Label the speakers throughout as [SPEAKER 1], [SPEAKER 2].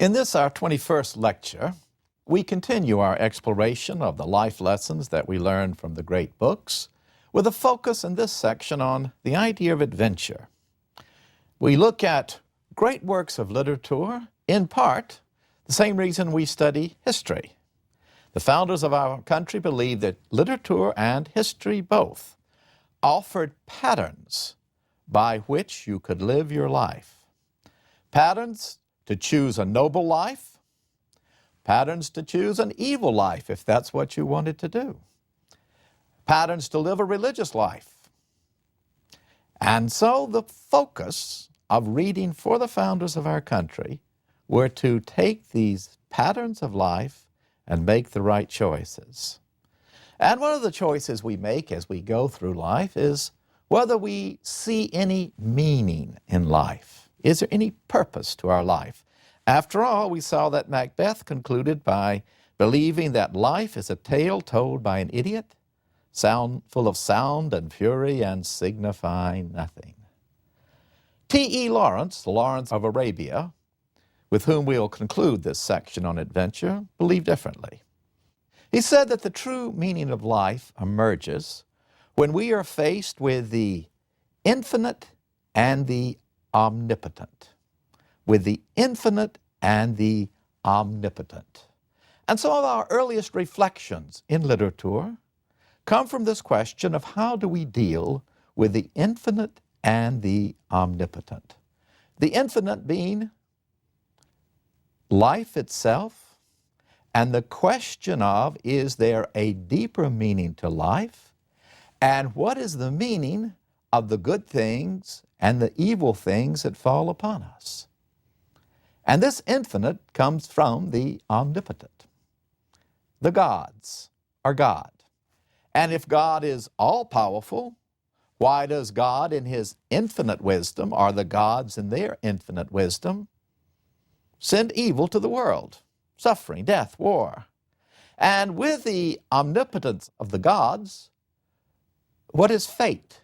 [SPEAKER 1] In this, our 21st lecture, we continue our exploration of the life lessons that we learned from the great books, with a focus in this section on the idea of adventure. We look at great works of literature, in part, the same reason we study history. The founders of our country believed that literature and history both offered patterns by which you could live your life. Patterns to choose a noble life, patterns to choose an evil life if that's what you wanted to do, patterns to live a religious life. And so the focus of reading for the founders of our country were to take these patterns of life and make the right choices. And one of the choices we make as we go through life is whether we see any meaning in life. Is there any purpose to our life? After all, we saw that Macbeth concluded by believing that life is a tale told by an idiot, full of sound and fury and signifying nothing. T.E. Lawrence, Lawrence of Arabia, with whom we'll conclude this section on adventure, believed differently. He said that the true meaning of life emerges when we are faced with the infinite and the omnipotent. With the infinite and the omnipotent. And some of our earliest reflections in literature come from this question of how do we deal with the infinite and the omnipotent. The infinite being life itself, and the question of, is there a deeper meaning to life? And what is the meaning of the good things and the evil things that fall upon us? And this infinite comes from the omnipotent. The gods are God. And if God is all-powerful, why does God in His infinite wisdom, or the gods in their infinite wisdom, send evil to the world? Suffering, death, war. And with the omnipotence of the gods, what is fate?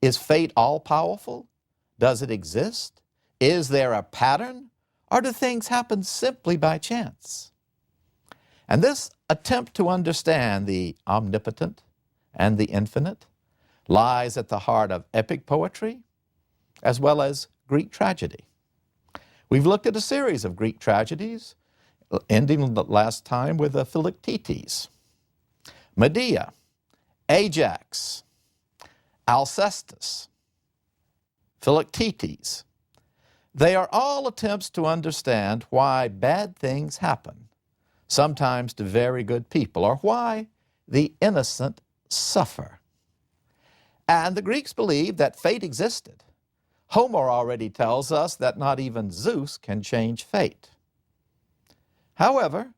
[SPEAKER 1] Is fate all-powerful? Does it exist? Is there a pattern? Or do things happen simply by chance? And this attempt to understand the omnipotent and the infinite lies at the heart of epic poetry as well as Greek tragedy. We've looked at a series of Greek tragedies, ending the last time with Philoctetes, Medea, Ajax, Alcestis, Philoctetes. They are all attempts to understand why bad things happen, sometimes to very good people, or why the innocent suffer. And the Greeks believed that fate existed. Homer already tells us that not even Zeus can change fate. However,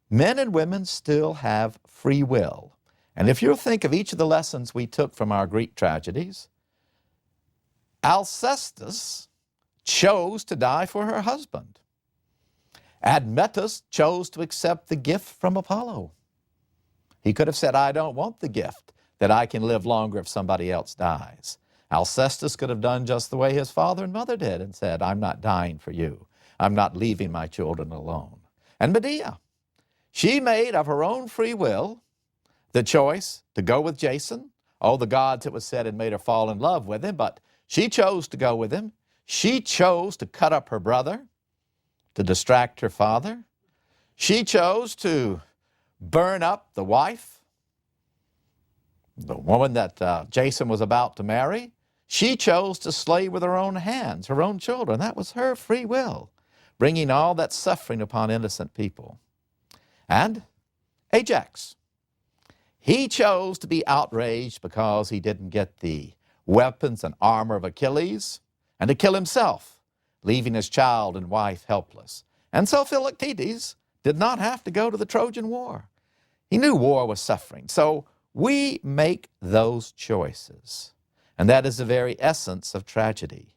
[SPEAKER 1] men and women still have free will. And if you think of each of the lessons we took from our Greek tragedies, Alcestis chose to die for her husband. Admetus chose to accept the gift from Apollo. He could have said, I don't want the gift, that I can live longer if somebody else dies. Alcestis could have done just the way his father and mother did and said, I'm not dying for you. I'm not leaving my children alone. And Medea, she made of her own free will the choice to go with Jason. Oh, the gods, it was said, had made her fall in love with him, but she chose to go with him. She chose to cut up her brother to distract her father. She chose to burn up the wife, the woman that Jason was about to marry. She chose to slay with her own hands her own children. That was her free will, bringing all that suffering upon innocent people. And Ajax, he chose to be outraged because he didn't get the weapons and armor of Achilles, and to kill himself, leaving his child and wife helpless. And so Philoctetes did not have to go to the Trojan War. He knew war was suffering. So we make those choices. And that is the very essence of tragedy.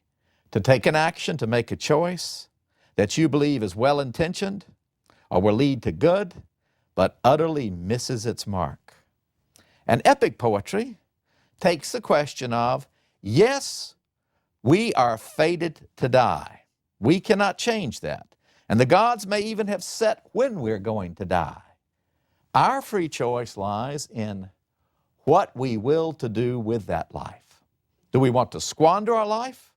[SPEAKER 1] To take an action, to make a choice that you believe is well-intentioned or will lead to good, but utterly misses its mark. And epic poetry takes the question of, yes, we are fated to die. We cannot change that. and the gods may even have set when we're going to die. Our free choice lies in what we will to do with that life. Do we want to squander our life,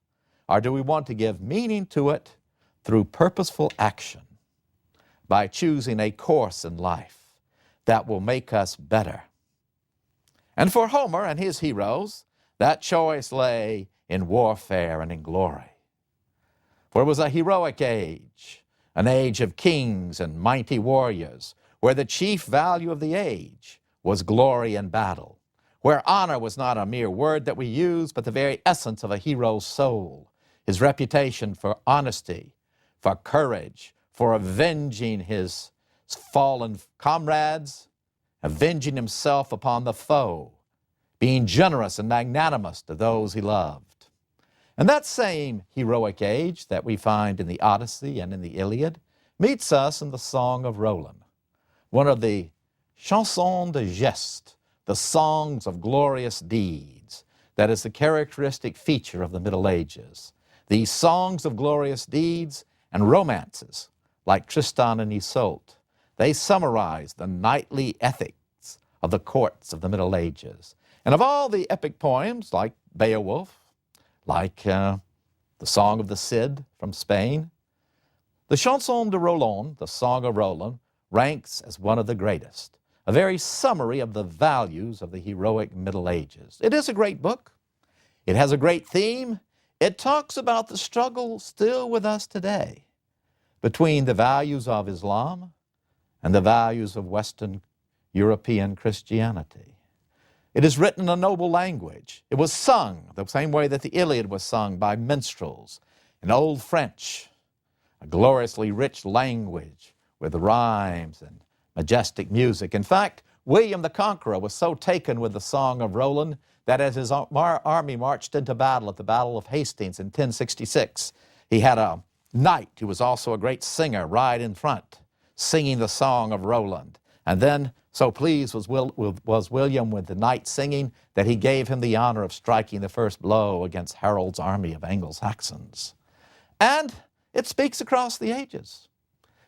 [SPEAKER 1] or do we want to give meaning to it through purposeful action by choosing a course in life that will make us better? And for Homer and his heroes, that choice lay in warfare and in glory. For it was a heroic age, an age of kings and mighty warriors, where the chief value of the age was glory in battle, where honor was not a mere word that we use, but the very essence of a hero's soul, his reputation for honesty, for courage, for avenging his fallen comrades, avenging himself upon the foe, being generous and magnanimous to those he loved. And that same heroic age that we find in the Odyssey and in the Iliad meets us in the Song of Roland, one of the chansons de geste, the songs of glorious deeds, that is the characteristic feature of the Middle Ages. These songs of glorious deeds and romances, like Tristan and Isolde, they summarize the knightly ethics of the courts of the Middle Ages. And of all the epic poems, like Beowulf, like the Song of the Cid from Spain, the Chanson de Roland, the Song of Roland, ranks as one of the greatest, a very summary of the values of the heroic Middle Ages. It is a great book. It has a great theme. It talks about the struggle still with us today between the values of Islam and the values of Western European Christianity. It is written in a noble language. It was sung the same way that the Iliad was sung by minstrels in Old French, a gloriously rich language with rhymes and majestic music. In fact, William the Conqueror was so taken with the Song of Roland that as his army marched into battle at the Battle of Hastings in 1066, he had a knight who was also a great singer ride in front, singing the Song of Roland. And then, so pleased was William with the knight singing that he gave him the honor of striking the first blow against Harold's army of Anglo-Saxons. And it speaks across the ages.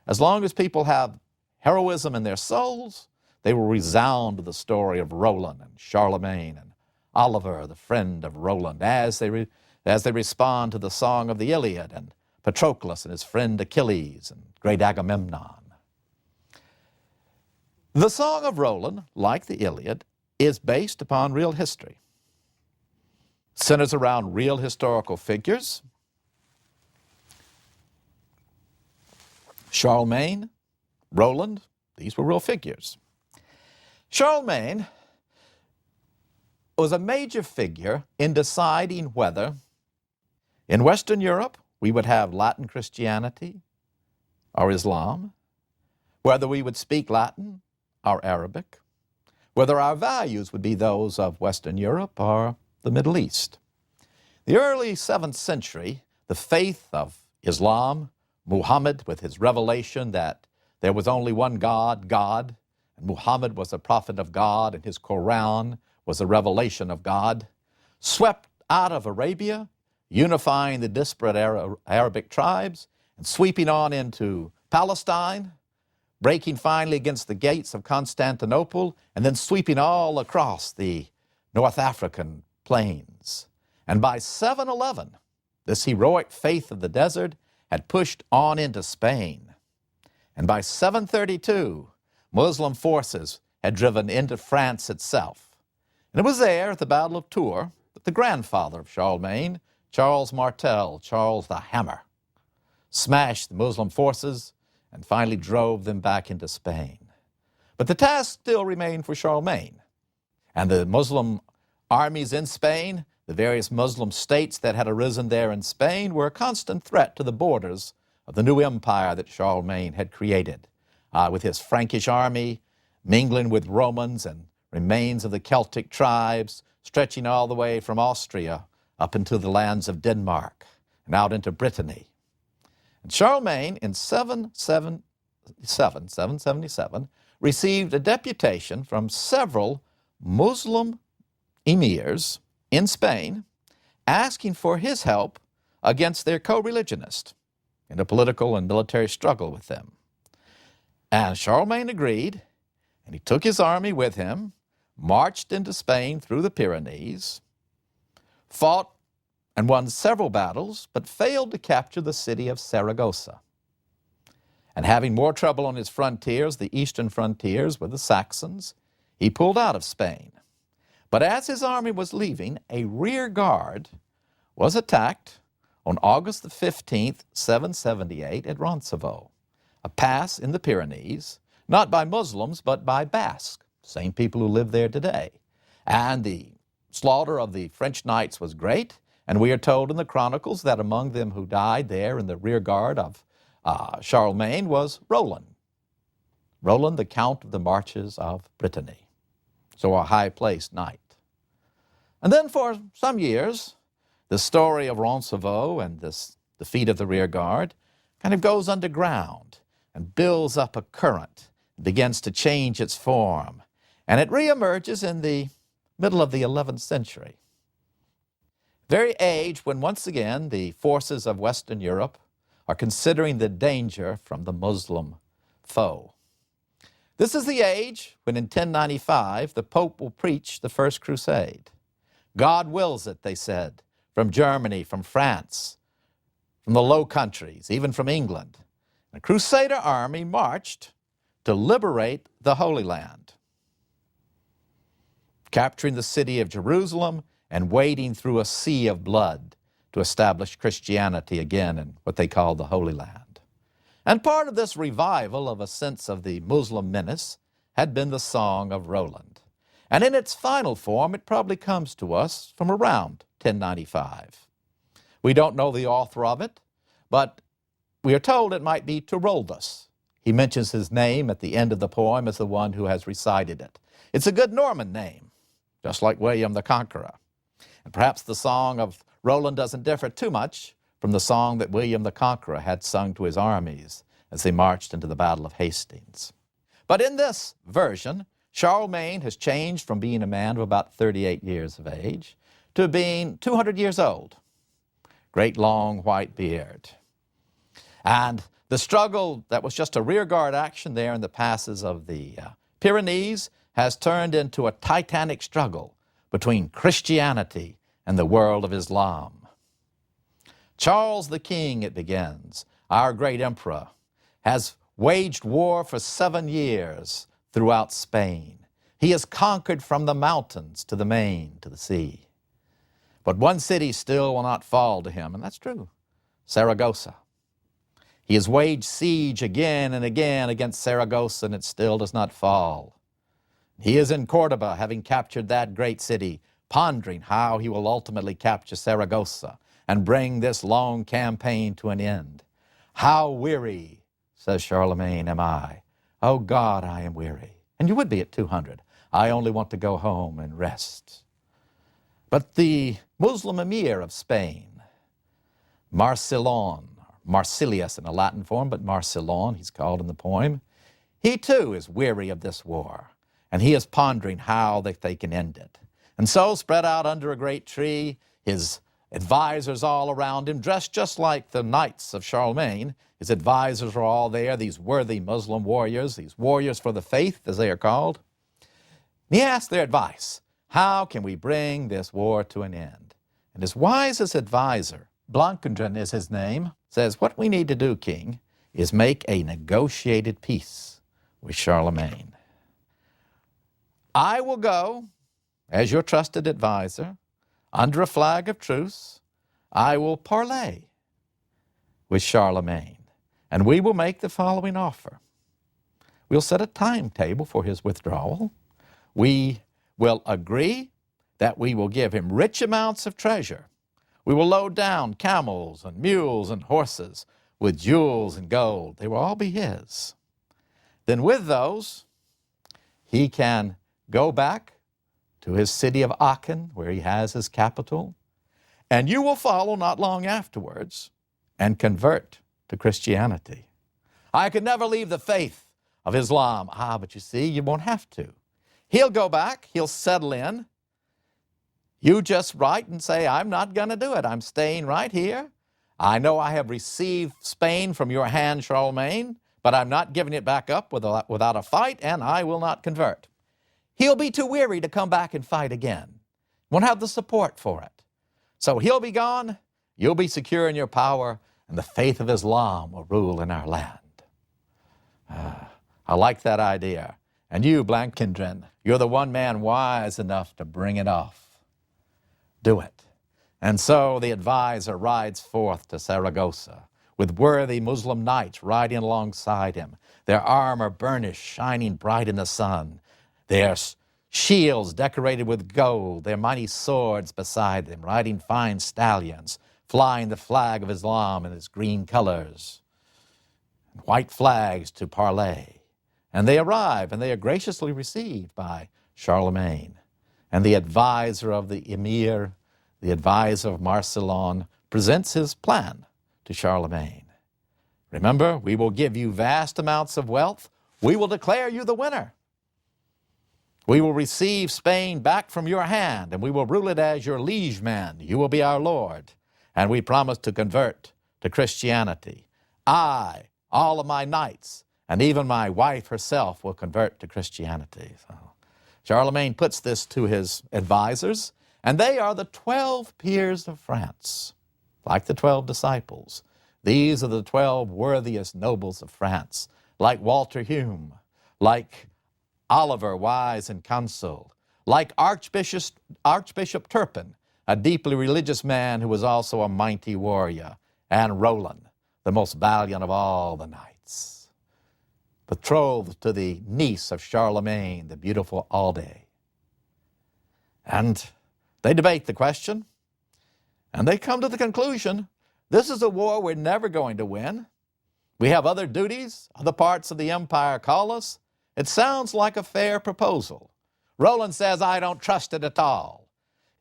[SPEAKER 1] As long as people have heroism in their souls, they will resound to the story of Roland and Charlemagne and Oliver, the friend of Roland, as they respond to the song of the Iliad and Patroclus and his friend Achilles and great Agamemnon. The Song of Roland, like the Iliad, is based upon real history. It centers around real historical figures. Charlemagne, Roland, these were real figures. Charlemagne was a major figure in deciding whether in Western Europe we would have Latin Christianity or Islam, whether we would speak Latin or Arabic, whether our values would be those of Western Europe or the Middle East. The early 7th century, the faith of Islam, Muhammad with his revelation that there was only one God, and Muhammad was a prophet of God, and his Quran was a revelation of God, swept out of Arabia, unifying the disparate Arabic tribes, and sweeping on into Palestine, breaking finally against the gates of Constantinople, and then sweeping all across the North African plains. And by 711, this heroic faith of the desert had pushed on into Spain. And by 732, Muslim forces had driven into France itself. And it was there at the Battle of Tours that the grandfather of Charlemagne, Charles Martel, Charles the Hammer, smashed the Muslim forces and finally drove them back into Spain. But the task still remained for Charlemagne. And the Muslim armies in Spain, the various Muslim states that had arisen there in Spain, were a constant threat to the borders of the new empire that Charlemagne had created, with his Frankish army mingling with Romans and remains of the Celtic tribes, stretching all the way from Austria up into the lands of Denmark and out into Brittany. And Charlemagne, in 777, received a deputation from several Muslim emirs in Spain asking for his help against their co-religionists. in a political and military struggle with them. And Charlemagne agreed, and he took his army with him, marched into Spain through the Pyrenees, fought and won several battles, but failed to capture the city of Saragossa. And having more trouble on his frontiers, the eastern frontiers with the Saxons, he pulled out of Spain. But as his army was leaving, a rear guard was attacked on August the 15th, 778 at Roncesvalles, a pass in the Pyrenees, not by Muslims, but by Basques, same people who live there today. And the slaughter of the French knights was great, and we are told in the Chronicles that among them who died there in the rear guard of Charlemagne was Roland. Roland, the Count of the Marches of Brittany. So a high-placed knight. And then for some years, the story of Roncesvalles and this defeat of the rear guard kind of goes underground and builds up a current, begins to change its form, and it reemerges in the middle of the 11th century. Very age when once again the forces of Western Europe are considering the danger from the Muslim foe. This is the age when in 1095 the Pope will preach the First Crusade. God wills it, they said, from Germany, from France, from the Low Countries, even from England. The Crusader army marched to liberate the Holy Land, capturing the city of Jerusalem and wading through a sea of blood to establish Christianity again in what they call the Holy Land. And part of this revival of a sense of the Muslim menace had been the Song of Roland. And in its final form, it probably comes to us from around 1095. We don't know the author of it, but we are told it might be Tyroldus. He mentions his name at the end of the poem as the one who has recited it. It's a good Norman name, just like William the Conqueror. And perhaps the Song of Roland doesn't differ too much from the song that William the Conqueror had sung to his armies as they marched into the Battle of Hastings. But in this version, Charlemagne has changed from being a man of about 38 years of age to being 200 years old. Great long white beard. And the struggle that was just a rearguard action there in the passes of the Pyrenees has turned into a titanic struggle between Christianity and the world of Islam. Charles the King, it begins, our great emperor, has waged war for 7 years throughout Spain. He has conquered from the mountains to the main, to the sea. But one city still will not fall to him, and that's true, Saragossa. He has waged siege again and again against Saragossa, and it still does not fall. He is in Cordoba, having captured that great city, pondering how he will ultimately capture Saragossa and bring this long campaign to an end. How weary, says Charlemagne, am I. Oh God, I am weary. And you would be at 200. I only want to go home and rest. But the Muslim emir of Spain, Marsilius in a Latin form, but Marsilion, he's called in the poem, he too is weary of this war, and he is pondering how they can end it. And so, spread out under a great tree, his advisors all around him, dressed just like the knights of Charlemagne. His advisors are all there, these worthy Muslim warriors, these warriors for the faith, as they are called. And he asked their advice. How can we bring this war to an end? And his wisest advisor, Blancandrin is his name, says, what we need to do, King, is make a negotiated peace with Charlemagne. I will go as your trusted advisor under a flag of truce. I will parley with Charlemagne, and we will make the following offer. We'll set a timetable for his withdrawal. We will agree that we will give him rich amounts of treasure. We will load down camels and mules and horses with jewels and gold. They will all be his. Then with those, he can go back to his city of Aachen, where he has his capital, and you will follow not long afterwards and convert to Christianity. I could never leave the faith of Islam. But you see, you won't have to. He'll go back, he'll settle in. You just write and say, I'm not going to do it. I'm staying right here. I know I have received Spain from your hand, Charlemagne, but I'm not giving it back up without a fight, and I will not convert. He'll be too weary to come back and fight again. Won't have the support for it. So he'll be gone, you'll be secure in your power, and the faith of Islam will rule in our land. I like that idea. And you, Blancandrin, you're the one man wise enough to bring it off. Do it. And so the advisor rides forth to Saragossa with worthy Muslim knights riding alongside him, their armor burnished, shining bright in the sun, their shields decorated with gold, their mighty swords beside them, riding fine stallions, flying the flag of Islam in its green colors, white flags to parley. And they arrive, and they are graciously received by Charlemagne. And the advisor of the emir, the advisor of Marcelon, presents his plan to Charlemagne. Remember, we will give you vast amounts of wealth. We will declare you the winner. We will receive Spain back from your hand, and we will rule it as your liege man. You will be our lord. And we promise to convert to Christianity. I, all of my knights, and even my wife herself will convert to Christianity. So Charlemagne puts this to his advisors, and they are the 12 peers of France, like the 12 disciples. These are the 12 worthiest nobles of France, like Walter Hume, like Oliver, wise and counsel, like Archbishop Turpin, a deeply religious man who was also a mighty warrior, and Roland, the most valiant of all the knights, betrothed to the niece of Charlemagne, the beautiful Alde. And they debate the question, and they come to the conclusion, this is a war we're never going to win. We have other duties, other parts of the empire call us. It sounds like a fair proposal. Roland says, I don't trust it at all.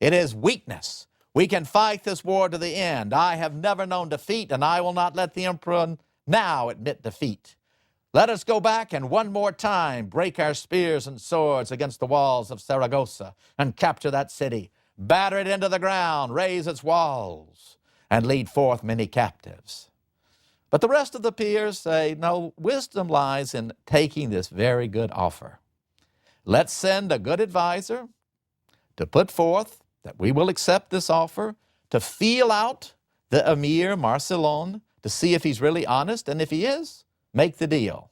[SPEAKER 1] It is weakness. We can fight this war to the end. I have never known defeat, and I will not let the emperor now admit defeat. Let us go back and one more time break our spears and swords against the walls of Saragossa and capture that city, batter it into the ground, raise its walls, and lead forth many captives. But the rest of the peers say, no, wisdom lies in taking this very good offer. Let's send a good advisor to put forth that we will accept this offer, to feel out the emir Marcelon, to see if he's really honest, and if he is, make the deal.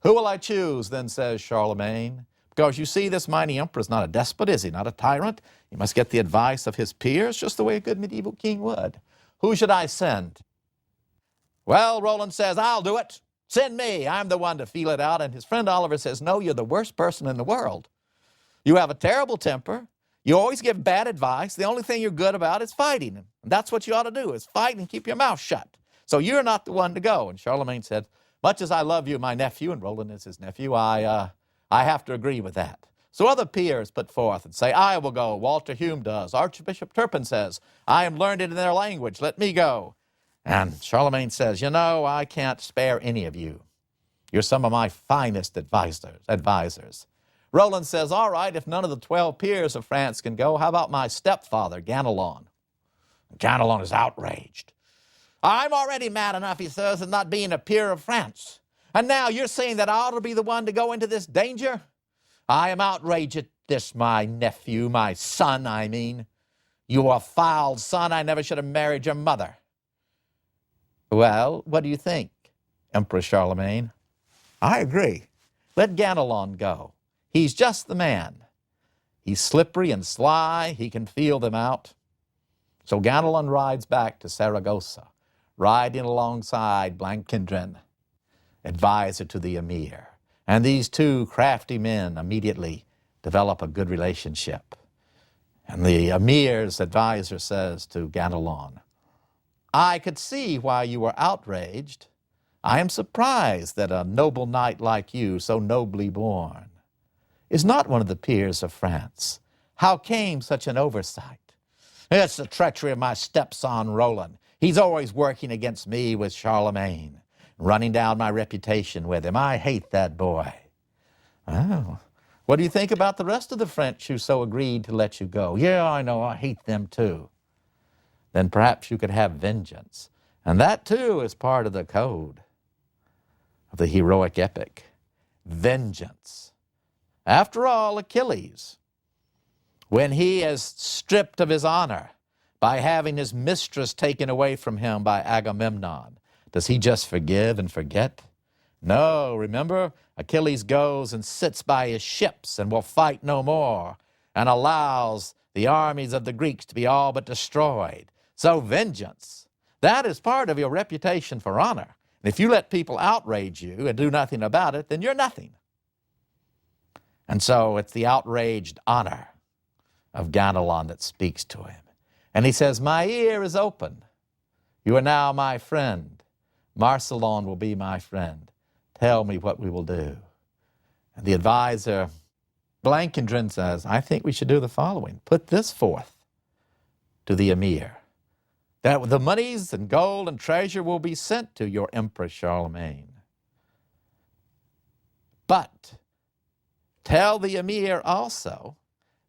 [SPEAKER 1] Who will I choose, then says Charlemagne? Because you see, this mighty emperor is not a despot, is he? Not a tyrant. He must get the advice of his peers, just the way a good medieval king would. Who should I send? Well, Roland says, I'll do it. Send me. I'm the one to feel it out. And his friend Oliver says, no, you're the worst person in the world. You have a terrible temper. You always give bad advice. The only thing you're good about is fighting. And that's what you ought to do, is fight and keep your mouth shut. So you're not the one to go. And Charlemagne said, much as I love you, my nephew, and Roland is his nephew, I have to agree with that. So other peers put forth and say, I will go. Walter Hume does. Archbishop Turpin says, I am learned in their language. Let me go. And Charlemagne says, you know, I can't spare any of you. You're some of my finest advisors. Roland says, all right, if none of the 12 peers of France can go, how about my stepfather, Ganelon? Ganelon is outraged. I'm already mad enough, he says, at not being a peer of France. And now you're saying that I ought to be the one to go into this danger? I am outraged at this, my nephew, my son, I mean. You a foul son, I never should have married your mother. Well, what do you think, Emperor Charlemagne? I agree. Let Ganelon go. He's just the man. He's slippery and sly. He can feel them out. So Ganelon rides back to Saragossa, riding alongside Blancandrin, advisor to the emir. And these two crafty men immediately develop a good relationship. And the emir's advisor says to Ganelon, I could see why you were outraged. I am surprised that a noble knight like you, so nobly born, is not one of the peers of France. How came such an oversight? It's the treachery of my stepson Roland. He's always working against me with Charlemagne, running down my reputation with him. I hate that boy. Oh, what do you think about the rest of the French who so agreed to let you go? Yeah, I know, I hate them too. Then perhaps you could have vengeance. And that too is part of the code of the heroic epic. Vengeance. After all, Achilles, when he is stripped of his honor by having his mistress taken away from him by Agamemnon, does he just forgive and forget? No, remember, Achilles goes and sits by his ships and will fight no more and allows the armies of the Greeks to be all but destroyed. So vengeance, that is part of your reputation for honor. And if you let people outrage you and do nothing about it, then you're nothing. And so it's the outraged honor of Ganelon that speaks to him. And he says, my ear is open. You are now my friend. Marcellon will be my friend. Tell me what we will do. And the advisor, Blancandrin, says, I think we should do the following. Put this forth to the emir, that the monies and gold and treasure will be sent to your Emperor Charlemagne. But tell the emir also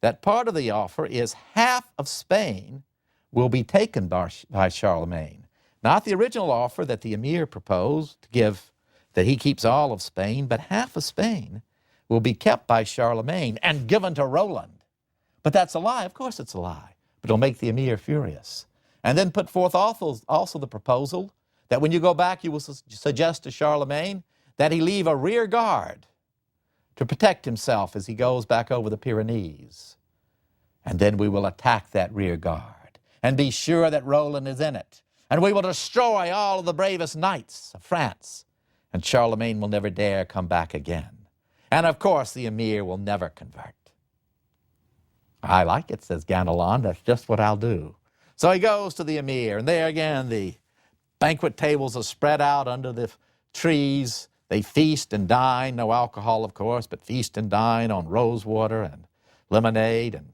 [SPEAKER 1] that part of the offer is half of Spain will be taken by Charlemagne. Not the original offer that the emir proposed to give, that he keeps all of Spain, but half of Spain will be kept by Charlemagne and given to Roland. But that's a lie. Of course it's a lie. But it'll make the emir furious. And then put forth also the proposal that when you go back, you will suggest to Charlemagne that he leave a rear guard to protect himself as he goes back over the Pyrenees. And then we will attack that rear guard and be sure that Roland is in it. And we will destroy all of the bravest knights of France. And Charlemagne will never dare come back again. And of course, the emir will never convert. I like it, says Ganelon. That's just what I'll do. So he goes to the emir, and there again, the banquet tables are spread out under the trees. They feast and dine, no alcohol, of course, but feast and dine on rose water and lemonade. And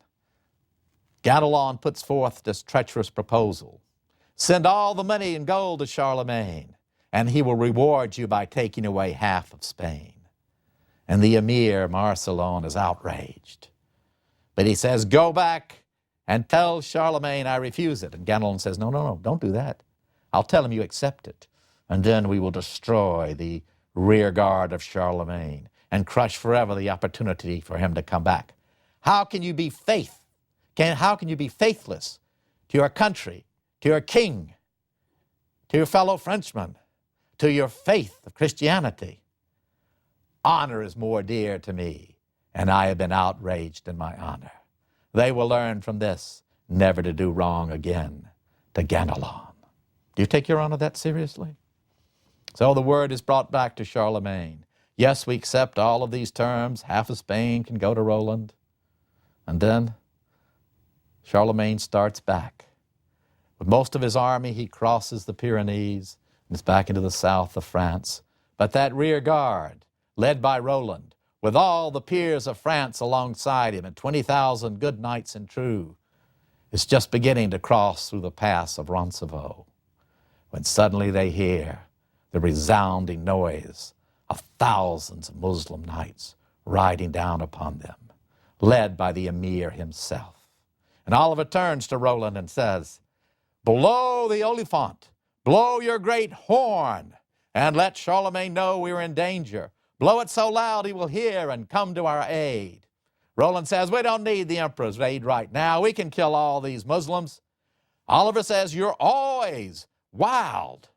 [SPEAKER 1] Ganelon puts forth this treacherous proposal. Send all the money and gold to Charlemagne, and he will reward you by taking away half of Spain. And the emir, Marcellon, is outraged. But he says, go back and tell Charlemagne I refuse it. And Ganelon says, no, don't do that. I'll tell him you accept it. And then we will destroy the rear guard of Charlemagne and crush forever the opportunity for him to come back. How can you be how can you be faithless to your country, to your king, to your fellow Frenchmen, to your faith of Christianity? Honor is more dear to me, and I have been outraged in my honor. They will learn from this never to do wrong again to Ganelon. Do you take your honor that seriously? So the word is brought back to Charlemagne. Yes, we accept all of these terms. Half of Spain can go to Roland. And then Charlemagne starts back. With most of his army, he crosses the Pyrenees and is back into the south of France. But that rear guard, led by Roland, with all the peers of France alongside him and 20,000 good knights and true, is just beginning to cross through the pass of Roncevaux, when suddenly they hear the resounding noise of thousands of Muslim knights riding down upon them, led by the emir himself. And Oliver turns to Roland and says, blow the olifant, blow your great horn, and let Charlemagne know we are in danger. Blow it so loud he will hear and come to our aid. Roland says, we don't need the emperor's aid right now. We can kill all these Muslims. Oliver says, you're always wild.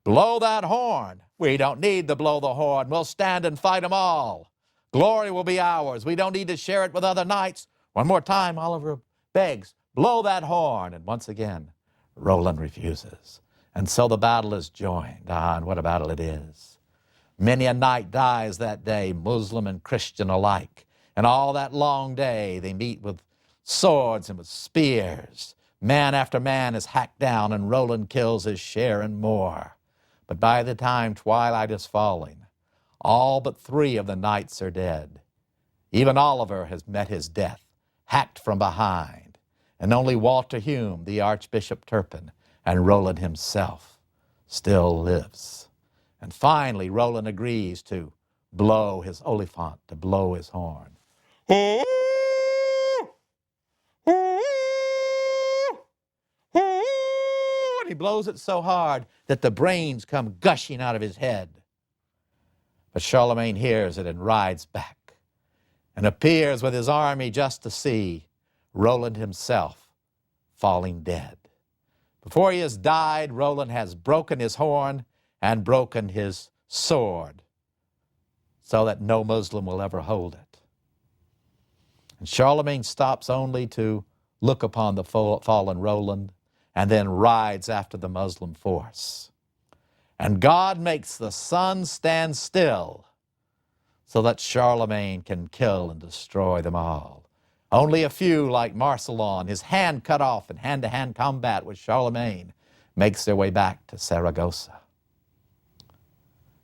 [SPEAKER 1] Blow that horn. We don't need to blow the horn. We'll stand and fight them all. Glory will be ours. We don't need to share it with other knights. One more time, Oliver begs, blow that horn. And once again, Roland refuses. And so the battle is joined. And what a battle it is. Many a knight dies that day, Muslim and Christian alike. And all that long day they meet with swords and with spears. Man after man is hacked down, and Roland kills his share and more. But by the time twilight is falling, all but 3 of the knights are dead. Even Oliver has met his death, hacked from behind. And only Walter Hume, the Archbishop Turpin, and Roland himself still lives. And finally, Roland agrees to blow his olifant, to blow his horn. And and he blows it so hard that the brains come gushing out of his head. But Charlemagne hears it and rides back and appears with his army just to see Roland himself falling dead. Before he has died, Roland has broken his horn and broken his sword so that no Muslim will ever hold it. And Charlemagne stops only to look upon the fallen Roland and then rides after the Muslim force. And God makes the sun stand still so that Charlemagne can kill and destroy them all. Only a few, like Marcelon, his hand cut off in hand-to-hand combat with Charlemagne, makes their way back to Saragossa.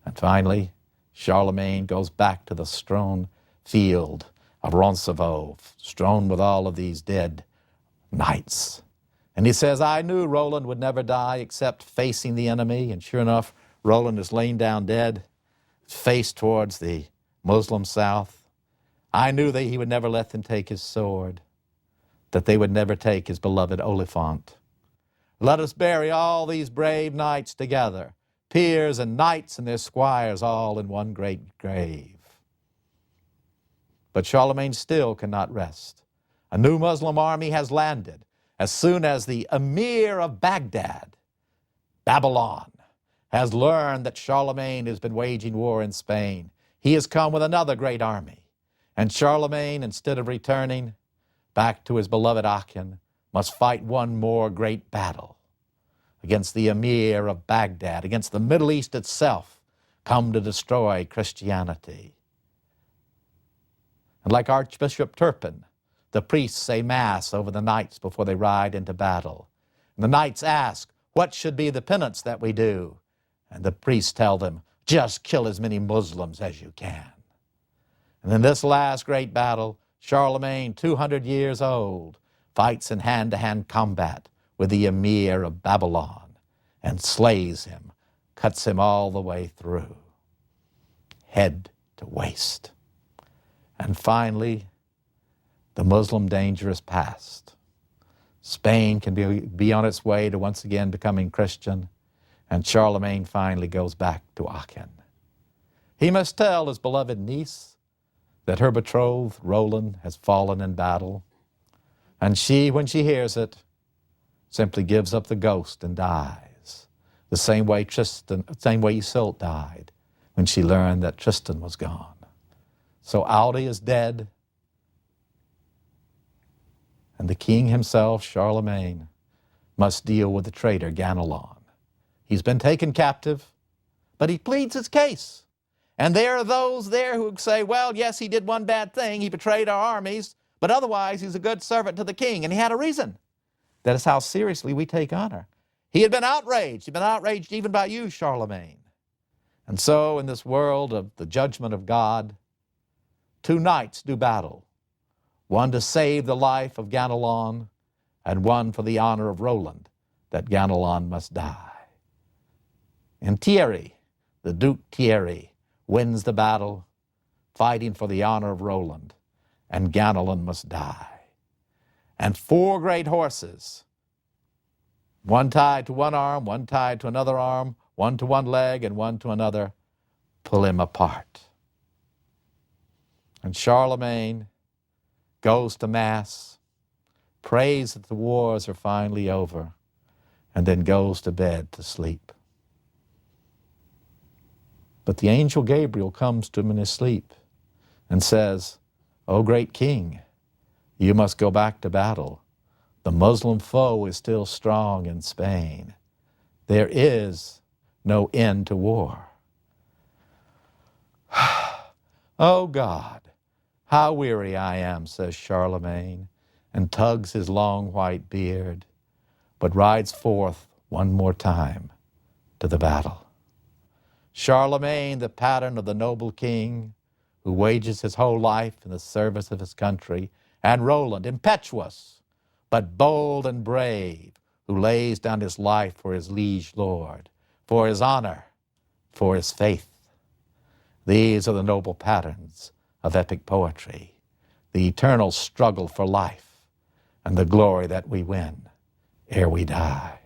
[SPEAKER 1] And finally, Charlemagne goes back to the strewn field of Roncesvalles, strewn with all of these dead knights. And he says, I knew Roland would never die except facing the enemy. And sure enough, Roland is laying down dead, face towards the Muslim south. I knew that he would never let them take his sword, that they would never take his beloved Oliphant. Let us bury all these brave knights together, peers and knights and their squires, all in one great grave. But Charlemagne still cannot rest. A new Muslim army has landed. As soon as the Emir of Baghdad, Babylon, has learned that Charlemagne has been waging war in Spain, he has come with another great army. And Charlemagne, instead of returning back to his beloved Aachen, must fight one more great battle against the Emir of Baghdad, against the Middle East itself, come to destroy Christianity. And like Archbishop Turpin, the priests say Mass over the knights before they ride into battle. And the knights ask, what should be the penance that we do? And the priests tell them, just kill as many Muslims as you can. And in this last great battle, Charlemagne, 200 years old, fights in hand-to-hand combat with the Emir of Babylon and slays him, cuts him all the way through, head to waist. And finally, the Muslim danger is past. Spain can be on its way to once again becoming Christian, and Charlemagne finally goes back to Aachen. He must tell his beloved niece that her betrothed, Roland, has fallen in battle, and she, when she hears it, simply gives up the ghost and dies, the same way Isolde died when she learned that Tristan was gone. So Aldi is dead, and the king himself, Charlemagne, must deal with the traitor Ganelon. He's been taken captive, but he pleads his case. And there are those there who say, well, yes, he did one bad thing. He betrayed our armies, but otherwise he's a good servant to the king. And he had a reason. That is how seriously we take honor. He had been outraged. He'd been outraged even by you, Charlemagne. And so in this world of the judgment of God, two knights do battle. One to save the life of Ganelon, and one for the honor of Roland, that Ganelon must die. And Thierry, the Duke Thierry, wins the battle, fighting for the honor of Roland, and Ganelon must die. And 4 great horses, one tied to one arm, one tied to another arm, one to one leg, and one to another, pull him apart. And Charlemagne goes to Mass, prays that the wars are finally over, and then goes to bed to sleep. But the angel Gabriel comes to him in his sleep and says, O great king, you must go back to battle. The Muslim foe is still strong in Spain. There is no end to war. Oh God, how weary I am, says Charlemagne, and tugs his long white beard, but rides forth one more time to the battle. Charlemagne, the pattern of the noble king, who wages his whole life in the service of his country, and Roland, impetuous, but bold and brave, who lays down his life for his liege lord, for his honor, for his faith. These are the noble patterns of epic poetry, the eternal struggle for life, and the glory that we win ere we die.